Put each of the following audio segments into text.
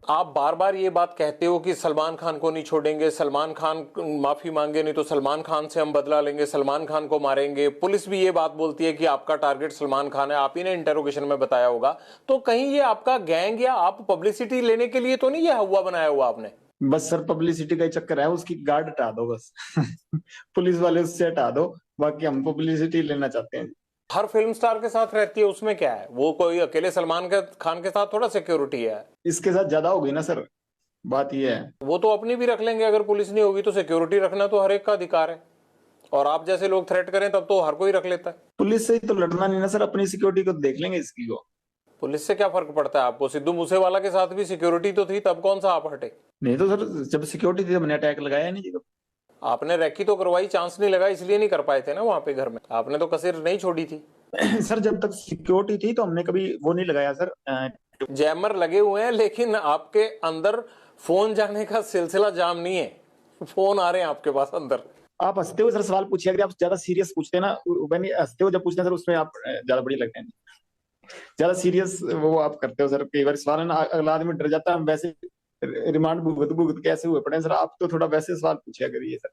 आप बार बार ये बात कहते हो कि सलमान खान को नहीं छोड़ेंगे, सलमान खान माफी मांगे नहीं तो सलमान खान से हम बदला लेंगे, सलमान खान को मारेंगे। पुलिस भी ये बात बोलती है कि आपका टारगेट सलमान खान है, आप ही ने इंटरोगेशन में बताया होगा। तो कहीं ये आपका गैंग या आप पब्लिसिटी लेने के लिए तो नहीं ये हुआ बनाया हुआ आपने? बस सर पब्लिसिटी का ही चक्कर है, उसकी गार्ड हटा दो बस। पुलिस वाले उससे हटा दो, बाकी हम पब्लिसिटी लेना चाहते हैं। हर फिल्म स्टार के साथ रहती है, उसमें क्या है? वो कोई अकेले सलमान खान के साथ थोड़ा सिक्योरिटी है। इसके साथ ज्यादा होगी ना सर, बात ये है। वो तो अपनी भी रख लेंगे, अगर पुलिस नहीं होगी तो सिक्योरिटी रखना तो हर एक का अधिकार है। और आप जैसे लोग थ्रेट करें तब तो हर कोई रख लेता है। पुलिस से ही तो लड़ना नहीं ना सर, अपनी सिक्योरिटी को देख लेंगे इसकी को। पुलिस से क्या फर्क पड़ता है आपको? सिद्धू मूसेवाला के साथ भी सिक्योरिटी तो थी, तब कौन सा आप हटे? नहीं तो सर जब सिक्योरिटी थी हमने अटैक लगाया नहीं जी। आपने रैकी तो करवाई, चांस नहीं लगा इसलिए नहीं कर पाए थे ना वहां पे घर में। आपने तो कसीर नहीं छोड़ी थी। सर जब तक सिक्योरिटी थी तो हमने कभी वो नहीं लगाया सर। जैमर लगे हुए हैं लेकिन आपके अंदर फोन जाने का सिलसिला जाम नहीं है। फोन आ रहे हैं आपके पास अंदर। आप हंसते हुए सर सवाल पूछिए, अगर आप ज्यादा सीरियस पूछते हैं ना, हंसते हुए जब पूछते हैं सर उसमें आप ज्यादा बढ़िया लगते हैं। ज्यादा सीरियस वो आप करते हो सर, कई बार सवाल है ना अगला आदमी डर जाता है, हम वैसे रिमांड भुगत भुगत कैसे हुए पड़े सर। आप तो थोड़ा वैसे सवाल पूछा करिए सर।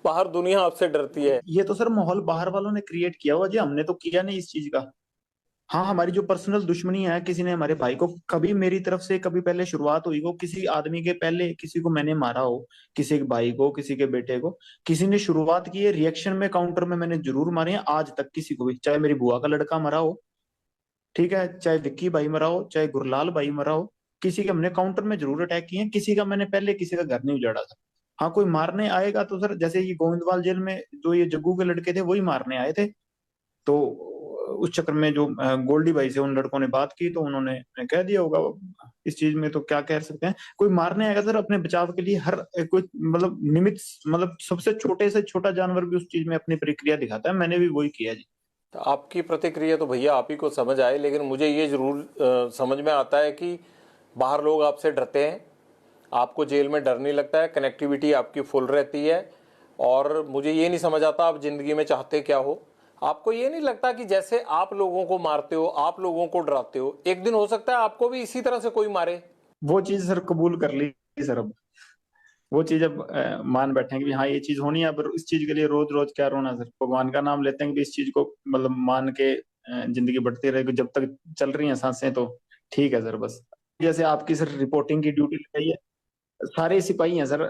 बाहर दुनिया आपसे डरती है। ये तो सर माहौल बाहर वालों ने क्रिएट किया हुआ जी, हमने तो किया नहीं इस चीज का। हाँ हमारी जो पर्सनल दुश्मनी है, किसी ने हमारे भाई को कभी मेरी तरफ से कभी पहले शुरुआत हुई हो, किसी आदमी के पहले किसी को मैंने मारा हो, किसी के भाई को किसी के बेटे को किसी ने शुरुआत की है, रिएक्शन में काउंटर में मैंने जरूर मारे हैं। आज तक किसी को भी, चाहे मेरी बुआ का लड़का मरा हो, ठीक है, चाहे विक्की भाई मरा हो, चाहे गुरलाल भाई मरा हो, किसी के हमने काउंटर में जरूर अटैक किए हैं। किसी का मैंने पहले किसी का घर नहीं उजाड़ा था। हाँ कोई मारने आएगा तो सर जैसे ये गोविंदवाल जेल में जो ये जग्गू के लड़के थे वही मारने आए थे, तो उस चक्कर में जो गोल्डी भाई से उन लड़कों ने बात की तो उन्होंने कह दिया होगा। इस चीज में तो क्या कह सकते हैं, कोई मारने आएगा सर अपने बचाव के लिए हर कोई मतलब निमित्त, मतलब सबसे छोटे से छोटा जानवर भी उस चीज में अपनी प्रक्रिया दिखाता है। मैंने भी वही किया जी। तो आपकी प्रतिक्रिया तो भैया आप ही को समझ आए, लेकिन मुझे ये जरूर समझ में आता है कि बाहर लोग आपसे डरते हैं, आपको जेल में डर नहीं लगता है, कनेक्टिविटी आपकी फुल रहती है। और मुझे ये नहीं समझ आता आप जिंदगी में चाहते क्या हो। आपको ये नहीं लगता कि जैसे आप लोगों को मारते हो, आप लोगों को डराते हो, एक दिन हो सकता है आपको भी इसी तरह से कोई मारे? वो चीज सर कबूल कर ली सर, अब वो चीज अब मान बैठे हैं कि हाँ ये चीज होनी है। अब इस चीज के लिए रोज रोज क्या रोना सर, भगवान का नाम लेते हैं कि इस चीज को मतलब मान के जिंदगी बढ़ती रहेगी, जब तक चल रही हैं सांसें तो ठीक है सर। बस जैसे आपकी सर रिपोर्टिंग की ड्यूटी लगाई है, सारे सिपाही हैं सर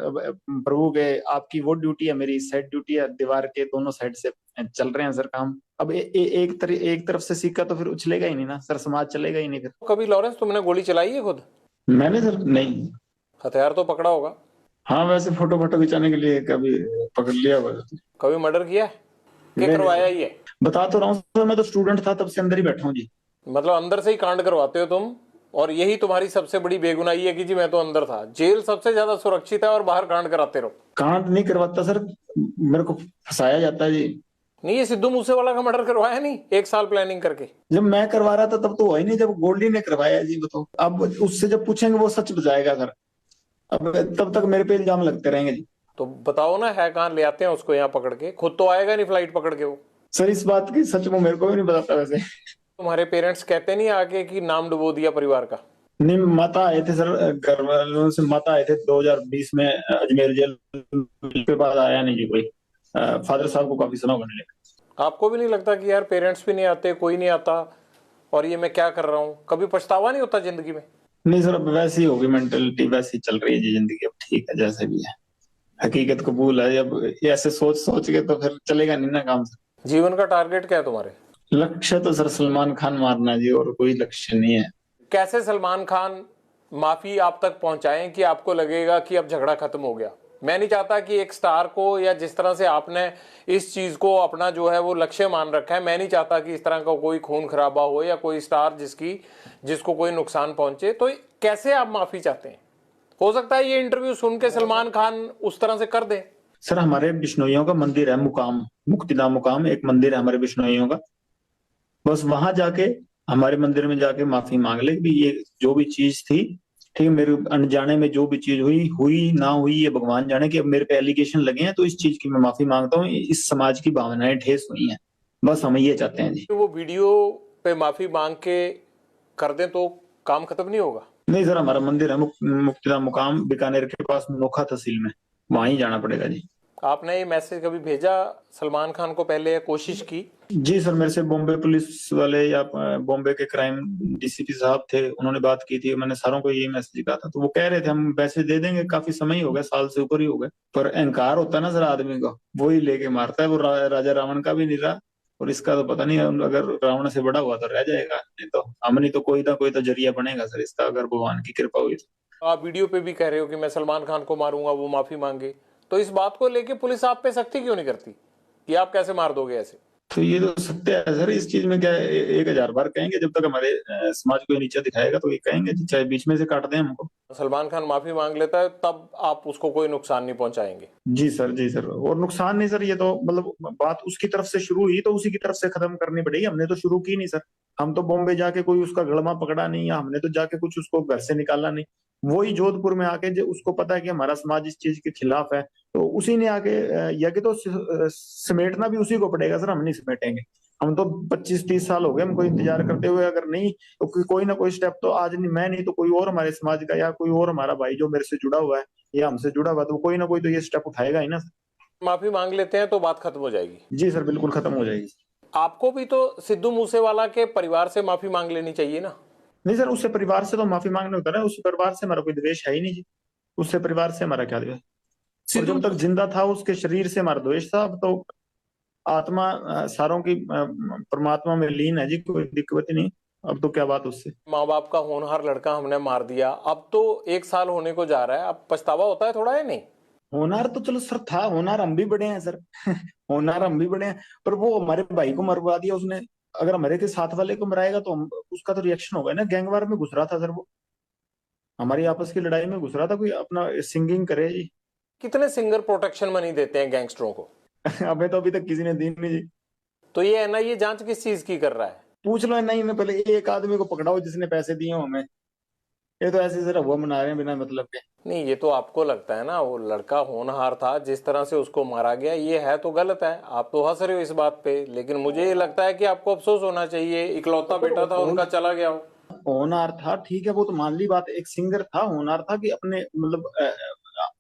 प्रभु के, आपकी वो ड्यूटी है, मेरी साइड ड्यूटी है, दीवार के दोनों साइड से चल रहे हैं सर काम। अब एक तरफ से सिक्का तो फिर उछलेगा ही नहीं ना सर, समाज चलेगा ही नहीं फिर। कभी लॉरेंस तुमने गोली चलाई है खुद? मैंने सर नहीं। हथियार तो पकड़ा होगा? हाँ वैसे फोटो फोटो खिंचाने के लिए कभी पकड़ लिया हुआ। कभी मर्डर किया है? क्या नहीं करवाया नहीं ये? बता तो रहा हूँ सर, मैं तो स्टूडेंट था तब से अंदर ही बैठा हूँ जी। मतलब अंदर से ही कांड करवाते हो तुम, और यही तुम्हारी सबसे बड़ी बेगुनाही है कि जी मैं तो अंदर था। जेल सबसे ज्यादा सुरक्षित है और बाहर कांड कराते रहो। कांड नहीं करवाता सर, मेरे को फंसाया जाता है जी। नहीं, ये सिद्धू मूसेवाला का मर्डर करवाया नहीं 1 साल प्लानिंग करके? जब मैं करवा रहा था तब तो हुआ ही नहीं, जब गोल्डी ने करवाया जी बताओ। अब उससे जब पूछेंगे वो सच बताएगा सर, अब तब तक मेरे पे इल्जाम लगते रहेंगे जी। तो बताओ ना, है कहाँ, ले आते हैं उसको यहाँ पकड़ के। खुद तो आएगा नहीं फ्लाइट पकड़ के वो। सर इस बात की सच वो मेरे को भी नहीं बताता वैसे। तुम्हारे पेरेंट्स कहते नहीं आके कि नाम डुबो दिया परिवार का? नहीं माता आए थे सर, घर वालों से माता आए थे 2020 में अजमेर जेल, के बाद आया नहीं जी कोई। फादर साहब को काफी सुना होने लगा। आपको भी नहीं लगता कि यार पेरेंट्स भी नहीं आते, कोई नहीं आता, और ये मैं क्या कर रहा हूँ? कभी पछतावा नहीं होता जिंदगी में? नहीं सर अब वैसी ही होगी मेंटेलिटी, वैसी चल रही है जी जिंदगी, अब ठीक है जैसे भी है, हकीकत कबूल है। अब ऐसे सोच सोच के तो फिर चलेगा नहीं ना काम सर। जीवन का टारगेट क्या है तुम्हारे? लक्ष्य तो सर सलमान खान मारना जी, और कोई लक्ष्य नहीं है। कैसे सलमान खान माफी आप तक पहुंचाएं कि आपको लगेगा कि अब झगड़ा खत्म हो गया? मैं नहीं चाहता कि एक स्टार को, या जिस तरह से आपने इस चीज को अपना जो है वो लक्ष्य मान रखा है, मैं नहीं चाहता कि इस तरह का कोई खून खराबा हो या कोई स्टार जिसको कोई नुकसान पहुंचे। तो कैसे आप माफी चाहते हैं? हो सकता है ये इंटरव्यू सुन के सलमान खान उस तरह से कर दे। सर हमारे बिश्नोइयों का मंदिर है मुकाम, मुक्तिधाम मुकाम एक मंदिर है हमारे बिश्नोइयों का, बस वहां जाके हमारे मंदिर में जाके माफी मांग ले कि ये जो भी चीज थी, ठीक है, मेरे अनजाने में जो भी चीज हुई हुई ना हुई ये भगवान जाने, कि अब मेरे पे एलिगेशन लगे हैं तो इस चीज की मैं माफी मांगता हूँ, इस समाज की भावनाएं ठेस हुई हैं, बस हम ये चाहते हैं जी। वो वीडियो पे माफी मांग के कर दें तो काम खत्म नहीं होगा? नहीं सर, हमारा मंदिर है मुक्तिधाम मुकाम बीकानेर के पास नोखा तहसील में, वहां ही जाना पड़ेगा जी। आपने ये मैसेज कभी भेजा सलमान खान को पहले, या कोशिश की? जी सर, मेरे से बॉम्बे पुलिस वाले या बॉम्बे के क्राइम डीसीपी साहब थे, उन्होंने बात की थी, मैंने सारों को यही मैसेज कहा था, तो वो कह रहे थे हम पैसे दे देंगे, काफी समय ही हो गया, साल से ऊपर ही हो गए, पर अहंकार होता है ना सर आदमी का, वो ही लेके मारता है। वो राजा रावण का भी नहीं रहा, और इसका तो पता नहीं, अगर रावण से बड़ा हुआ तो रह जाएगा, नहीं तो हम नहीं तो कोई ना कोई तो जरिया बनेगा सर इसका, अगर भगवान की कृपा हुई तो। आप वीडियो पे भी कह रहे हो कि मैं सलमान खान को मारूंगा, वो माफी मांगे, तो इस बात को लेके पुलिस आप पे सख्ती क्यों नहीं करती कि आप कैसे मार दोगे ऐसे? तो ये तो सत्य है सर, इस चीज में क्या है, 1000 बार कहेंगे, जब तक हमारे समाज को ये नीचा दिखाएगा तो ये कहेंगे, चाहे बीच में से काट दें हमको। सलमान खान माफी मांग लेता है तब आप उसको कोई नुकसान नहीं पहुंचाएंगे? जी सर, जी सर, और नुकसान नहीं सर, ये तो मतलब बात उसकी तरफ से शुरू हुई तो उसी की तरफ से खत्म करनी पड़ेगी, हमने तो शुरू की नहीं सर। हम तो बॉम्बे जाके कोई उसका गड़मा पकड़ा नहीं, या हमने तो जाके कुछ उसको घर से निकाला नहीं। वही जोधपुर में आके, जो उसको पता है कि हमारा समाज इस चीज के खिलाफ है, तो उसी ने आके यज्ञ तो समेटना भी उसी को पड़ेगा सर, हम नहीं समेटेंगे। हम तो 25-30 साल हो गए हमको इंतजार करते हुए, अगर नहीं तो कोई ना कोई स्टेप तो आज नहीं, मैं नहीं तो कोई और हमारे समाज का, या कोई और हमारा भाई जो मेरे से जुड़ा हुआ है या हमसे जुड़ा हुआ, तो कोई ना कोई तो ये स्टेप उठाएगा ही ना सर। माफी मांग लेते हैं तो बात खत्म हो जाएगी? जी सर, बिल्कुल खत्म हो जाएगी। आपको भी तो सिद्धू मूसेवाला के परिवार से माफी मांग लेनी चाहिए ना? नहीं सर, उससे परिवार से तो माफी मांगने होता है, उससे परिवार से हमारा कोई द्वेष है ही नहीं जी। उससे परिवार से हमारा क्या द्वेष, और सिद्धू जब तक जिंदा था उसके शरीर से हमारा द्वेष था। अब तो आत्मा सारों की परमात्मा में लीन है जी, कोई दिक्कत ही नहीं। अब तो क्या बात उससे। माँ बाप का होनहार लड़का हमने मार दिया, अब तो 1 साल होने को जा रहा है, अब पछतावा होता है थोड़ा, है नहीं? होनार तो चलो सर था, होनार हम भी बड़े हैं सर। होनार हम भी बड़े हैं, पर वो हमारे भाई को मरवा दिया उसने। अगर हमारे के साथ वाले को मराएगा तो उसका तो रिएक्शन होगा ना। गैंगवार में घुस रहा था सर वो, हमारी आपस की लड़ाई में घुस रहा था, कोई अपना सिंगिंग करे जी। कितने सिंगर प्रोटेक्शन मनी देते हैं गैंगस्टरों को? हमें तो अभी तक किसी ने दी नहीं जी। तो ये एनआईए जांच किस चीज की कर रहा है? पूछ लो नहीं, मैं पहले एक आदमी को पकड़ाओ जिसने पैसे दिए हो हमें। ये तो ऐसे जरा हुआ मना रहे हैं बिना मतलब के। नहीं, ये तो आपको लगता है ना, वो लड़का होनहार था, जिस तरह से उसको मारा गया ये है तो गलत है, आप तो हंस रहे हो इस बात पे, लेकिन मुझे ये लगता है कि आपको अफसोस होना चाहिए, इकलौता बेटा था उनका, चला गया हो। होनहार था ठीक है, वो तो मान ली बात, एक सिंगर था, होनहार था कि अपने मतलब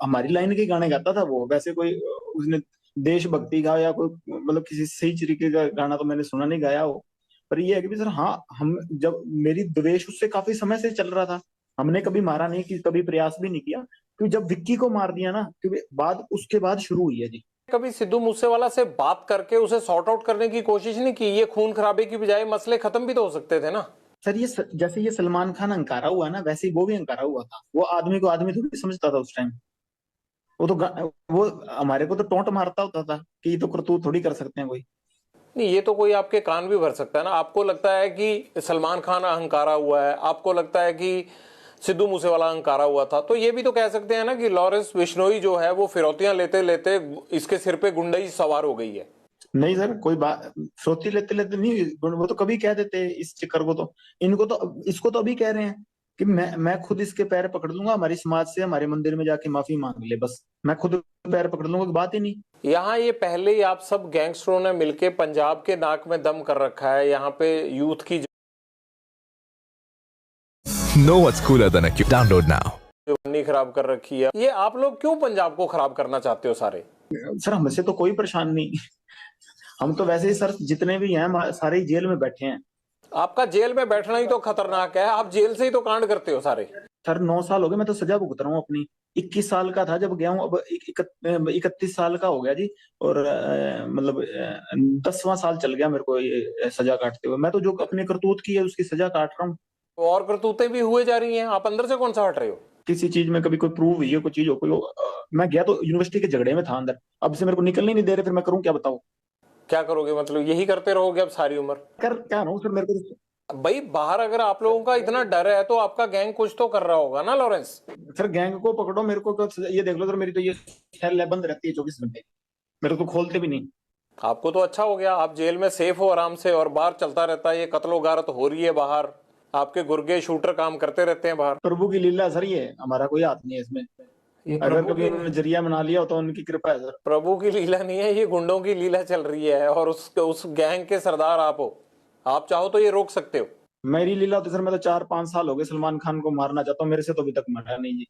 हमारी लाइन के गाने गाता था वो, वैसे कोई उसने देशभक्ति का या कोई मतलब किसी सही तरीके का गाना तो मैंने सुना नहीं गाया हो। पर ये है कि सर हाँ, हम जब मेरी द्वेष उससे काफी समय से चल रहा था, हमने कभी मारा नहीं, कि कभी प्रयास भी नहीं किया, क्योंकि जब विक्की को मार दिया ना, क्योंकि बाद उसके बाद शुरू हुई है जी। कभी सिद्धू मूसेवाला से बात करके उसे सॉर्ट आउट करने की कोशिश नहीं की? ये खून खराबे की बजाय मसले खत्म भी तो हो सकते थे ना? सर ये जैसे ये सलमान खान अंकारा हुआ ना, वैसे ही वो भी अंकारा हुआ था। वो आदमी को आदमी थोड़ी समझता था उस टाइम। वो तो वो हमारे को तो टोंट मारता होता था कि ये तो करतूत थोड़ी कर सकते हैं कोई। नहीं, ये तो कोई आपके कान भी भर सकता है ना। आपको लगता है कि सलमान खान अहंकारा हुआ है, आपको लगता है कि सिद्धू मूसेवाला अहंकारा हुआ था, तो ये भी तो कह सकते हैं ना कि लॉरेंस बिश्नोई जो है वो फिरौतियां लेते लेते इसके सिर पे गुंडई सवार हो गई है। नहीं सर, कोई बात सोती लेते लेते नहीं, वो तो कभी कह देते इस चक्कर को तो। इनको तो, इसको तो अभी कह रहे हैं कि मैं खुद इसके पैर पकड़ लूंगा, हमारी समाज से हमारे मंदिर में जाके माफी मांग ले, बस मैं खुद पैर पकड़ लूंगा, की बात ही नहीं। यहाँ ये पहले ही आप सब गैंगस्टरों ने मिलके पंजाब के नाक में दम कर रखा है, यहाँ पे यूथ की Know what's cooler than a cube? Download now. जवानी खराब कर रखी है। ये आप लोग क्यों पंजाब को खराब करना चाहते हो सारे? सर हमसे तो कोई परेशान नहीं। हम तो वैसे ही सर, जितने भी हैं सारे ही जेल में बैठे हैं। आपका जेल में बैठना ही तो खतरनाक है, आप जेल से ही तो कांड करते हो सारे। सर 9 साल हो गए, मैं तो सजा भुगत रहा हूँ अपनी। 21 साल का था जब गया हूँ, अब 31 साल का हो गया जी। और मतलब 10वां साल चल गया मेरे को ये सजा काटते हुए। मैं तो जो अपने करतूत की है उसकी सजा काट रहा हूँ। तो और करतूतें भी हुए जा रही हैं, आप अंदर से कौन सा हट रहे हो? किसी चीज में कभी कोई प्रूव हुई है, कोई चीज हो, कोई मैं गया तो यूनिवर्सिटी के झगड़े में था अंदर, अब से मेरे को निकलने ही नहीं दे रहे, फिर मैं करूँ क्या बताओ। क्या करोगे, मतलब यही करते रहोगे अब सारी उम्र? कर क्या रहा हूँ सर, मेरे को भाई बाहर अगर आप लोगों का इतना डर है तो आपका गैंग कुछ तो कर रहा होगा ना लॉरेंस? सर गैंग को पकड़ो, मेरे को ये देख लो सर, मेरी तो ये सेल है, बंद रहती है 24 घंटे, मेरे को खोलते भी नहीं। आपको तो अच्छा हो गया, आप जेल में सेफ हो आराम से, और बाहर चलता रहता है ये कत्लो गारत हो रही है बाहर, आपके गुर्गे शूटर काम करते रहते हैं बाहर। प्रभु की लीला सर, ये हमारा कोई हाथ नहीं है इसमें। ये अगर प्रभु कभी की उन्होंने जरिया बना लिया हो तो उनकी कृपा है सर। प्रभु की लीला नहीं है, ये गुंडों की लीला चल रही है, और उस गैंग के सरदार आप हो। आप चाहो तो ये रोक सकते हो। मेरी लीला तो सर, मैं तो 4-5 साल हो गए सलमान खान को मारना चाहता हूँ, मेरे से तो अभी तक मरा नहीं जी।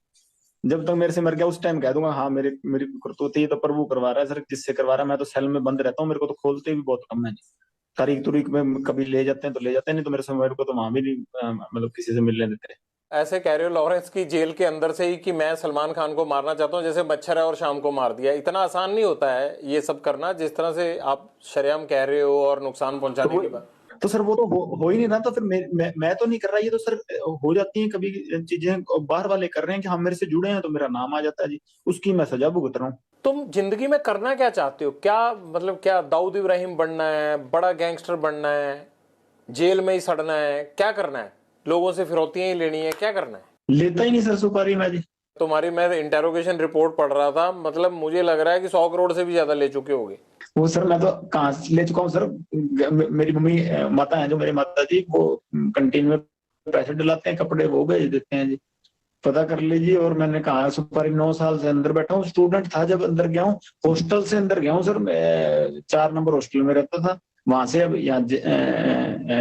जब तक मेरे से मर गया उस टाइम कह दूंगा हाँ मेरी करतूत ही तो प्रभु करवा रहा है सर, जिससे करवा रहा है। मैं तो सेल में बंद रहता हूँ, मेरे को तो खोलते भी बहुत कम है जी। तारीख तुरीख में कभी ले जाते हैं तो ले जाते हैं, नहीं तो मेरे को तो वहां भी नहीं मतलब किसी से मिलने देते। ऐसे कह रहे हो लॉरेंस की जेल के अंदर से ही कि मैं सलमान खान को मारना चाहता हूँ, जैसे मच्छर है और शाम को मार दिया। इतना आसान नहीं होता है ये सब करना जिस तरह से आप शरेआम कह रहे हो और नुकसान पहुंचाने की बात। तो सर वो तो हो ही नहीं रहा, तो फिर मैं तो नहीं कर रहा, ये तो सर हो जाती हैं कभी चीजें, बाहर वाले कर रहे हैं कि हम मेरे से जुड़े हैं तो मेरा नाम आ जाता है जी, उसकी मैं सजा भुगत रहा हूँ। तुम जिंदगी में करना क्या चाहते हो? क्या मतलब क्या दाऊद इब्राहिम बनना है, बड़ा गैंगस्टर बनना है, जेल में ही सड़ना है, क्या करना है? लोगों से फिरौतियां ही लेनी है, क्या करना है? लेता ही नहीं सर सुपारी मैं जी। तुम्हारी मैं इंटेरोगेशन रिपोर्ट पढ़ रहा था, मतलब मुझे लग रहा है कि 100 करोड़ से भी ज्यादा ले चुके होगे। वो सर मैं तो कहाँ से ले चुका हूँ सर, मेरी मम्मी माता है जो मेरी माता जी, वो कंटीन में पैसे डलाते हैं, कपड़े वो भेज देते हैं जी, पता कर लीजिए। और मैंने कहा सुपारी 9 साल से अंदर बैठा हूँ, स्टूडेंट था जब अंदर गया हूँ, हॉस्टल से अंदर गया हूँ सर, मैं 4 नंबर हॉस्टल में रहता था, वहां से अब यहाँ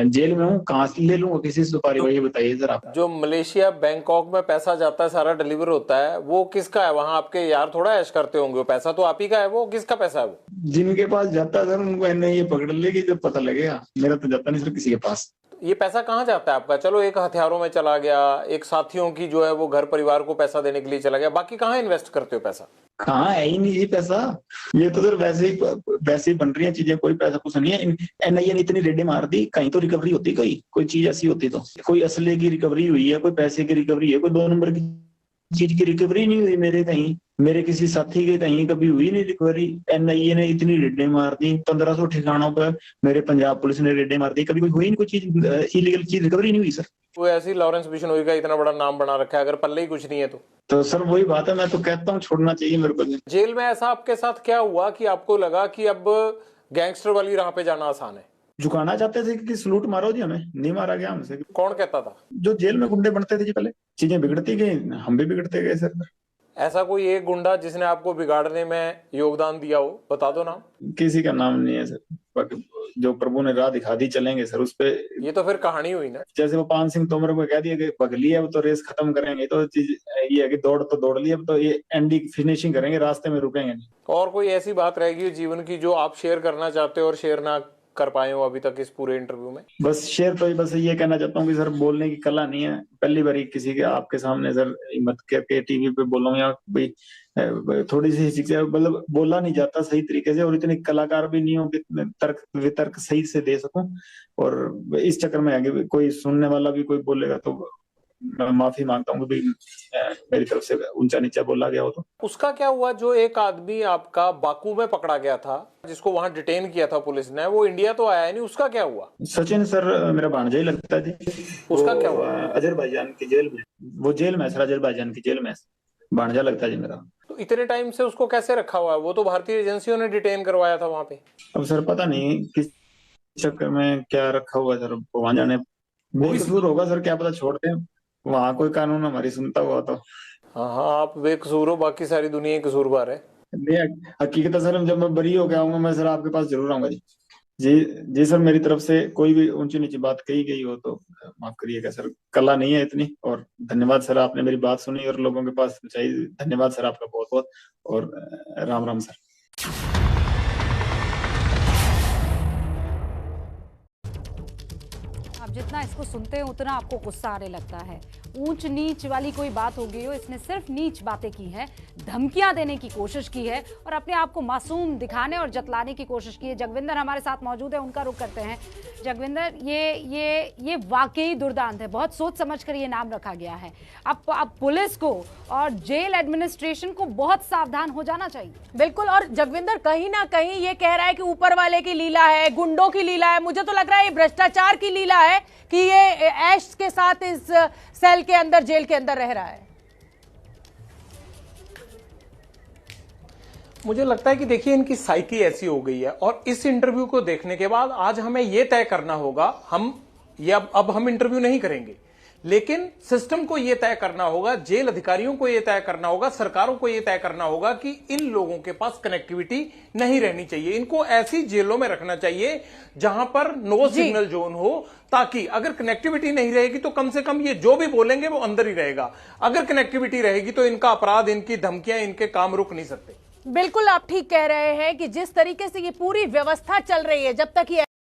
जेल में हूँ, कहाँ से ले लूंगा किसी से सुपारी, वही बताइए सर आप। जो मलेशिया बैंकॉक में पैसा जाता है, सारा डिलीवर होता है, वो किसका है? वहां आपके यार थोड़ा ऐश करते होंगे, वो पैसा तो आप ही का है, वो किसका पैसा है? वो जिनके पास जाता है सर उनको ये पकड़ लेगी जब पता लगेगा, मेरा तो जाता नहीं सर किसी के पास। ये पैसा कहाँ जाता है आपका? चलो एक हथियारों में चला गया, एक साथियों की जो है वो घर परिवार को पैसा देने के लिए चला गया, बाकी कहाँ इन्वेस्ट करते हो पैसा? कहाँ है ही नहीं ये पैसा, ये तो सर वैसे ही बन रही है चीजें, कोई पैसा कुछ नहीं है। एनआईए ने इतनी रेडें मार दी, कहीं तो रिकवरी होती, कोई चीज ऐसी होती तो, कोई असले की रिकवरी हुई है, कोई पैसे की रिकवरी है, कोई 2 नंबर की चीज की रिकवरी नहीं हुई मेरे कहीं, मेरे किसी साथी के कहीं कभी हुई नहीं रिकवरी। एनआईए ने इतनी रेडें मार दी, 1500 ठिकानों पर मेरे पंजाब पुलिस ने रेडें मार दी, कभी कोई हुई नहीं कोई चीज इलीगल चीज रिकवरी नहीं हुई सर। वो ऐसी लॉरेंस बिश्नोई का इतना बड़ा नाम बना रखा है, अगर पल्ले ही कुछ नहीं है तो सर वही बात है, मैं तो कहता हूँ छोड़ना चाहिए मेरे को। जेल में ऐसा आपके साथ क्या हुआ कि आपको लगा कि अब गैंगस्टर वाली राह पे जाना आसान है? झुकाना चाहते थे कि सलूट मारो जी, हमें नहीं मारा गया हमसे। कौन कहता था? जो जेल में गुंडे बनते थे जी, पहले चीजें बिगड़ती गई, हम भी बिगड़ते गए सर। ऐसा कोई एक गुंडा जिसने आपको बिगाड़ने में योगदान दिया हो, बता दो नाम। किसी का नाम नहीं है सर, बाकी जो प्रभु ने राह दिखा दी चलेंगे सर उस पे। ये तो फिर कहानी हुई ना। जैसे वो पान सिंह तोमर को कह दिया कि पगली है, अब तो रेस खत्म करेंगे, तो चीज ये है कि दौड़ तो दौड़ ली, अब तो ये एंडिंग फिनिशिंग करेंगे, रास्ते में रुकेंगे नहीं। और कोई ऐसी बात रहेगी जीवन की जो आप शेयर करना चाहते हो और शेयर ना कर पाए हो अभी तक इस पूरे इंटरव्यू में? बस शेयर तो बस ये कहना चाहता हूँ कि सर बोलने की कला नहीं है, पहली बार किसी के आपके सामने सर हिम्मत करके टीवी पे बोलूं, या भाई थोड़ी सी शिक्षा, मतलब बोला नहीं जाता सही तरीके से, और इतने कलाकार भी नहीं हो कि तर्क वितर्क सही से दे सकूं। और इस चक्कर में आगे कोई सुनने वाला भी कोई बोलेगा तो मैं माफी मांगता हूँ कि मेरी तरफ से ऊंचा नीचा बोला गया हो तो। उसका क्या हुआ जो एक आदमी आपका बाकू में पकड़ा गया था, जिसको वहां डिटेन किया था पुलिस ने, वो इंडिया तो आया नहीं, उसका क्या हुआ? सचिन सर मेरा भांजा ही लगता है जी। उसका क्या हुआ? अजरबैजान की जेल में, वो जेल में सर, अजरबैजान की जेल में भांजा लगता है जी मेरा। तो इतने टाइम से उसको कैसे रखा हुआ है? वो तो भारतीय एजेंसियों ने डिटेन करवाया था वहां पे। अब सर पता नहीं किस चक्कर में क्या रखा हुआ सर, वहां जाने, बेकसूर होगा सर, क्या पता छोड़ते हैं, वहां कोई कानून हमारी सुनता हुआ तो। हाँ हाँ, आप बेकसूर हो, बाकी सारी दुनिया ही कसूरवार है। नहीं, हकीकत है सर, जब मैं बरी हो गया आऊंगा मैं सर आपके पास जरूर आऊंगा जी। जी जी सर, मेरी तरफ से कोई भी ऊंची नीची बात कही गई हो तो माफ करिएगा सर, कला नहीं है इतनी। और धन्यवाद सर, आपने मेरी बात सुनी और लोगों के पास पहुंचाई, धन्यवाद सर आपका बहुत बहुत, और राम राम सर। आप जितना इसको सुनते हैं उतना आपको गुस्सा आने लगता है। ऊंच नीच वाली कोई बात हो गई हो, इसने सिर्फ नीच बातें की हैं, धमकियां देने की कोशिश की है और अपने आप को मासूम दिखाने और जतलाने की कोशिश की है। जगविंदर हमारे साथ मौजूद है, उनका रुख करते हैं। जगविंदर, ये वाकई दुर्दांत है, बहुत सोच समझ कर ये नाम रखा गया है। अब पुलिस को और जेल एडमिनिस्ट्रेशन को बहुत सावधान हो जाना चाहिए। बिल्कुल। और जगविंदर कहीं ना कहीं ये कह रहा है कि ऊपर वाले की लीला है, गुंडों की लीला है, मुझे तो लग रहा है ये भ्रष्टाचार की लीला है कि ये ऐश के साथ इस सेल के अंदर, जेल के अंदर रह रहा है। मुझे लगता है कि देखिए इनकी साइकी ऐसी हो गई है, और इस इंटरव्यू को देखने के बाद आज हमें यह तय करना होगा, अब हम इंटरव्यू नहीं करेंगे, लेकिन सिस्टम को यह तय करना होगा, जेल अधिकारियों को यह तय करना होगा, सरकारों को यह तय करना होगा कि इन लोगों के पास कनेक्टिविटी नहीं रहनी चाहिए। इनको ऐसी जेलों में रखना चाहिए जहां पर नो सिग्नल जोन हो, ताकि अगर कनेक्टिविटी नहीं रहेगी तो कम से कम ये जो भी बोलेंगे वो अंदर ही रहेगा। अगर कनेक्टिविटी रहेगी तो इनका अपराध, इनकी धमकियां, इनके काम रुक नहीं सकते। बिल्कुल आप ठीक कह रहे हैं कि जिस तरीके से ये पूरी व्यवस्था चल रही है, जब तक ये